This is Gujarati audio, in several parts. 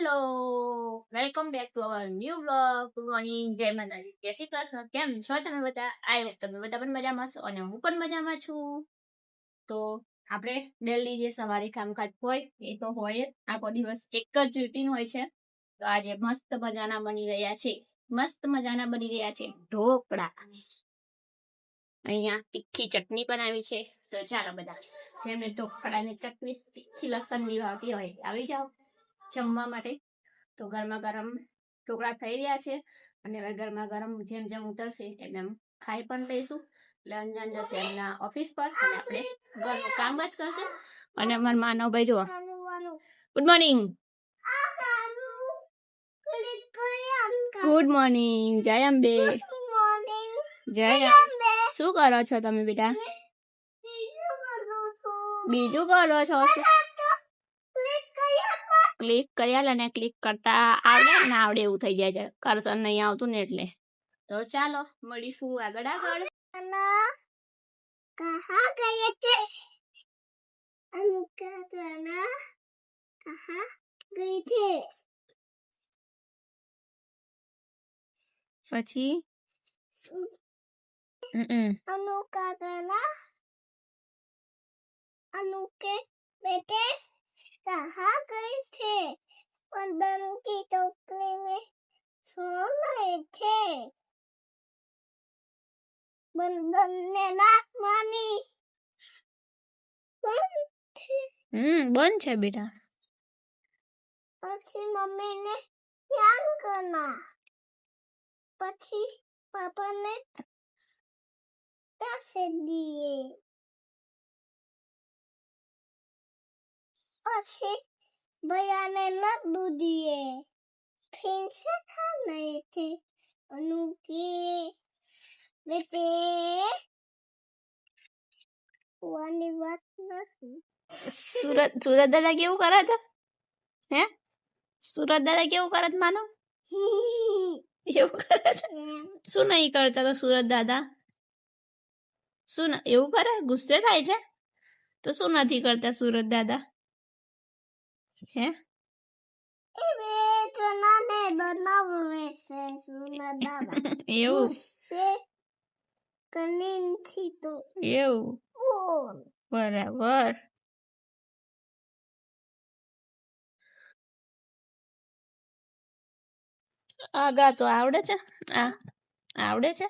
Hello, welcome back to our new vlog. Good morning, જય માતાજી, જય શ્રી કૃષ્ણ. કેમ છો તમે બધા? આઈ હોપ તમે બધા પણ મજામાં છો અને હું પણ મજામાં છું. તો આપણે ડેલી જે સવારે કામકાજ હોય એ તો હોય જ. આખો દિવસ એક જ રૂટીન હોય છે. તો આજે મસ્ત મજાના બની રહ્યા છે ઢોકળા. અહીંયા તીખી ચટણી બનાવી છે. તો ચાલો બધા જેમને ઢોકળાની ચટણી તીખી લસણની ભાવતી હોય આવી જાઓ જમવા માટે. તો ગરમા ગરમ ઢોકળા થઈ રહ્યા છે અને હવે ગરમા ગરમ જેમ જેમ ઉતરશે એમ ખાઈ પણ લઈશું. એટલે અંજાન જશે એમના ઓફિસ પર અને આપણે ઘરનું કામ જ કરશે. અને અમારા માનવભાઈ જુઓ, ગુડ મોર્નિંગ. ગુડ મોર્નિંગ, જય અંબે. જય શું કરો છો તમે બેટા? બીજું કરો છો? ક્લિક કર્યા અને ક્લિક કરતા આવડે ના આવડે એવું થઈ જાય છે. કર્સર નહીં આવતું ને એટલે. તો ચાલો મળીશું આગળ. પછી अनुके बेटे कहाँ गए थे? बंदर की टोकरी में सो गए थे. बंदर ने ना मानी. બંધ છે બેટા. પછી મમ્મી ને ધ્યાન કરના. પછી પાપા ને पैसे दिए. પછી भैया ने लड्डू दिए. फिर से खा रहे थे. अनुकी बेटे वाली बात नहीं. સુરત દાદા કેવું કરે છે? હે સુરત દાદા કેવું કરે છે માનો? એવું કરે છે? શું નહીં કરતા તો સુરત દાદા? શું એવું કરે? ગુસ્સે થાય છે? તો શું નથી કરતા સુરત દાદા? હે એવું એવું બરાબર. આગા તો આવડે છે? આ આવડે છે?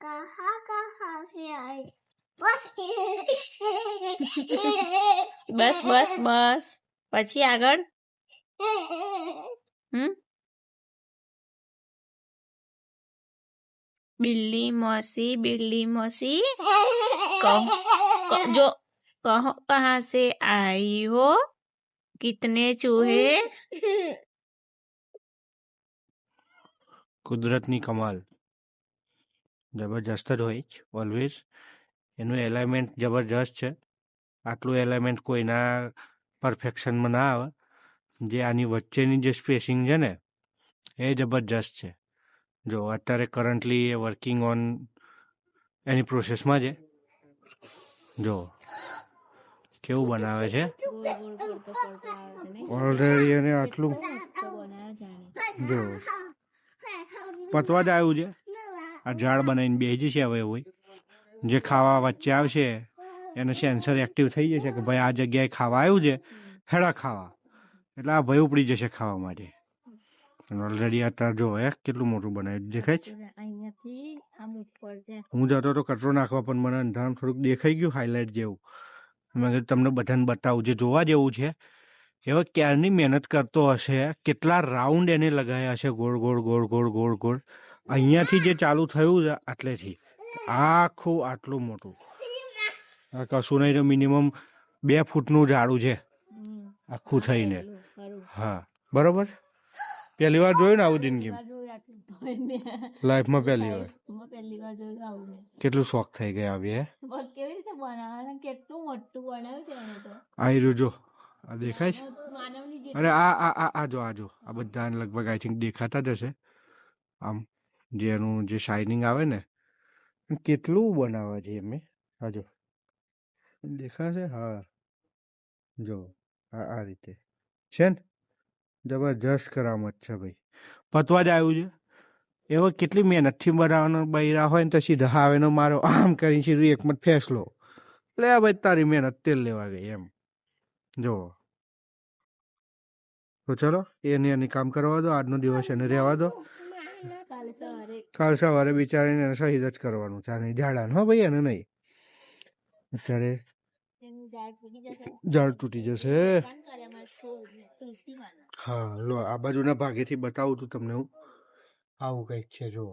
कहाँ से आए? બસ બસ બસ. પછી આગળ बिल्ली मौसी जो कहो कहाँ से आई हो? कितने चूहे? કુદરતની કમાલ જબરજસ્ત જ હોય છે ઓલવેઝ. એનું એલાઇમેન્ટ જબરજસ્ત છે. આટલું એલાઇમેન્ટ કોઈના પરફેક્શનમાં ના આવે. જે આની વચ્ચેની જે સ્પેસિંગ છે ને એ જબરજસ્ત છે. જો અત્યારે કરન્ટલી એ વર્કિંગ ઓન એની પ્રોસેસમાં છે. જો કેવું બનાવે છે ઓલરેડી. એને આટલું જો પતવા જ આવ્યું છે. આ ઝાડ બનાવીને બેસી છે. હવે એવું જે ખાવા વચ્ચે આવશે એને સેન્સર એક્ટિવ થઈ જશે કે ભાઈ આ જગ્યાએ ખાવા આવ્યું છે, હેડા ખાવા. એટલે આ ભાઈ ઉપડી જશે ખાવા માટે. ઓલરેડી અત્યારે જો કેટલું મોટું બનાવ્યું દેખાય છે. હું જતો તો કચરો નાખવા પણ મને અંધારામાં થોડુંક દેખાઈ ગયું હાઇલાઇટ જેવું. મેં કીધું તમને બધાને બતાવું જે જોવા જેવું છે. એવા ક્યારની મહેનત કરતો હશે, કેટલા રાઉન્ડ એને લગાવ્યા હશે ગોળ ગોળ ગોળ ગોળ ગોળ ગોળ. અહીંયાથી જે ચાલુ થયું છે આટલેથી આખું આટલું મોટું આ કશું નહીં તો મિનિમમ 2 ફૂટનું ઝાડું છે આખું થઈને. હા બરોબર. પહેલી વાર જોયું ને આવું જિંદગીમાં? લાઈફમાં પહેલી વાર. કેટલું શોખ થઈ ગયા હવે. કેવી રીતે બનાવવાનું? કેટલું મોટું બનાવ્યું છે એને તો. આ રહ્યું જો આ દેખાય છે. અરે આ જો આ બધા લગભગ આઈ થિંક દેખાતા જ હશે. આમ જે એનું જે શાઇનિંગ આવે ને કેટલું બનાવે છે એમને. હાજો દેખાશે હાર જો આ રીતે છે ને જબરજસ્ત કરામત છે ભાઈ પતવા જ આવ્યું છે એવો કેટલી મહેનતથી બનાવવાનો બૈરા હોય ને તો સીધા આવે ને મારો આમ કરીને સીધું એકમત ફેસલો લે ભાઈ તારી મહેનત તેલ લેવા ગઈ એમ જો તો ચલો એની કામ કરવા દો આજનો દિવસ એને રહેવા દો કાલે સવારે કાલ સવારે બિચારીને એને શહીદ જ કરવાનું છે નહીં ઝાડા હો ભાઈ એને નહીં અત્યારે એનું ઝાડ તૂટી જશે ઝાડ તૂટી જશે કાન કરે અમારે છોડ તુલસી વાળા હા લો આ બાજુના ભાગેથી બતાવું છું તમને હું આવું કંઈક છે જો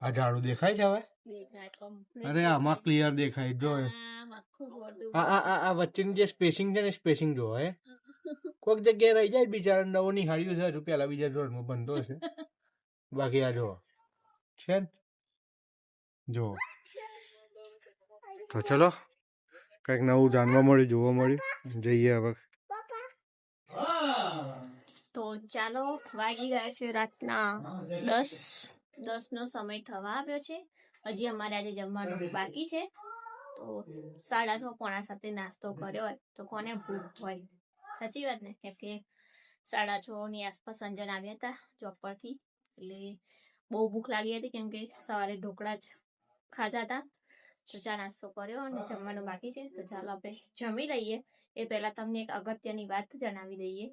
આ ઝાડુ દેખાય છે હવે દેખાય complete અરે આમાં ક્લિયર દેખાય જો આમ આખું ગોળું. આ વચ્ચેની જે સ્પેસિંગ છે ને સ્પેસિંગ જો હે કોઈક જગ્યાએ રહી જાય બિચારા નવો નિહાળ્યું છે હજુ પેલા બીજા ધોરણમાં બનતો હશે બાકી આ જો છે ને? જો તો ચલો કંઈક નવું જાણવા મળ્યું જોવા મળ્યું જઈએ હવે તો ચાલો વાગી ગયા છે રાતના 10 નો સમય થવા આવ્યો છે હજી અમારે આજે જમવાનું બાકી છે તો 6:30 પોણા 7 નાસ્તો કર્યો હોય તો કોને ભૂખ હોય સાચી વાત ને કેમ કે 6:30 ની આસપાસ અંજન આવ્યા હતા જોબ પરથી એટલે બહુ ભૂખ લાગી હતી કેમ કે સવારે ઢોકળા જ ખાધા હતા તો ચા નાસ્તો કર્યો અને જમવાનું બાકી છે તો ચાલો આપણે જમી લઈએ એ પહેલા તમને એક અગત્યની વાત જણાવી દઈએ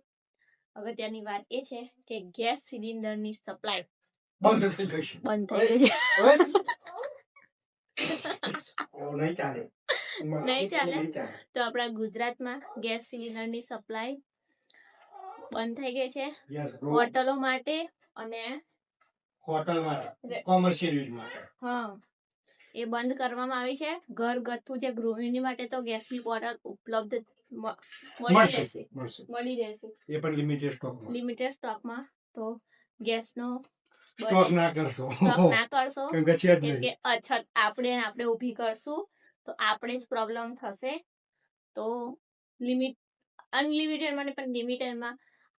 અગત્યની વાત એ છે કે ગેસ સિલિન્ડરની સપ્લાય બંધ થઈ ગઈ છે નહીં ચાલે તો આપણા ગુજરાતમાં ગેસ સિલિન્ડરની સપ્લાય બંધ થઈ ગઈ છે હોટલો માટે અને હોટલ માટે કોમર્શિયલ યુઝ માટે હા એ બંધ કરવામાં આવી છે ઘરગથ્થુ જે ગૃહિણી માટે તો ગેસની બોટલ ઉપલબ્ધ મળી રહેશે એ પણ લિમિટેડ સ્ટોકમાં લિમિટેડ સ્ટોકમાં તો ગેસનો સ્ટોક ના કરશો સ્ટોક ના કરશો કેમ કે છે જ કેમ નહીં કે અછત આપણે ઊભી કરશું તો આપણે જ પ્રોબ્લેમ થશે તો લિમિટ અનલિમિટેડ મને પણ લિમિટેડમાં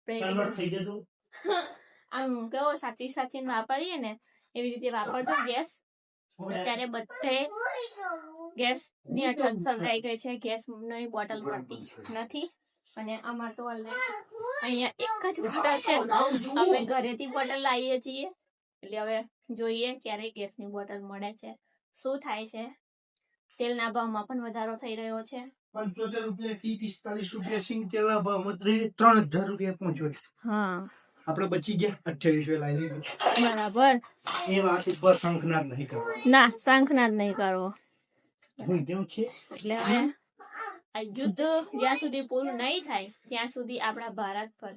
કન્વર્ટ થઈ જતું આમ કેવો સાચીને વાપરીએ ને એવી રીતે વાપરજો ગેસ અત્યારે બધે ગેસ ની અછત સર્જાઈ ગઈ છે ગેસ ની બોટલ મળતી નથી અને અમાર તો અહીંયા એક જ બોટલ છે અમે ઘરેથી બોટલ લાવીએ છીએ એટલે હવે જોઈએ ક્યારે ગેસની બોટલ મળે છે શું થાય છે તેલના ભાવમાં પણ વધારો થઈ રહ્યો છે 75 રૂપિયા થી 45 રૂપિયા સિંગ તેલના ભાવમાં 3000 રૂપિયા પહોંચ્યો છે હા આપણે બચી ગયા 28 લાવી લીધું બરાબર એ વાત ઉપર શંખનાદ નહીં કરવો ના શંખનાદ નહીં કરવો હું કેવું છે એટલે હવે આ યુદ્ધ જ્યાં સુધી પૂરું નહીં થાય ત્યાં સુધી આપણા ભારત પર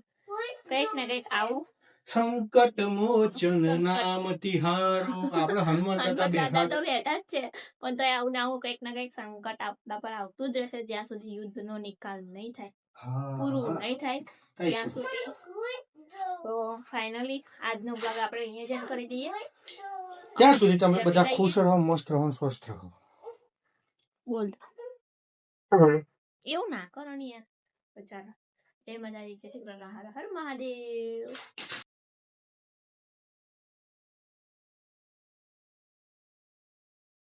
કંઈક ને કંઈક આવું સંકટ મોચન નામ તિહારો આપણે હનુમાન દાદા દાદા તો બેઠા જ છે પણ તો આવું ને આવું કંઈક ને કંઈક સંકટ આપણા પર આવતું જ રહેશે જ્યાં સુધી યુદ્ધનો નિકાલ નહીં થાય પૂરું નહીં થાય ત્યાં સુધી તો ફાઇનલી આજનો બ્લોગ આપણે અહીંયા જ end કરી દઈએ ત્યાં સુધી તમે બધા ખુશ રહો મસ્ત રહો સ્વસ્થ રહો બોલ એવું ના કરો ને યાર તો ચાલો જય માતાજી જય શ્રી કૃષ્ણ હર હર મહાદેવ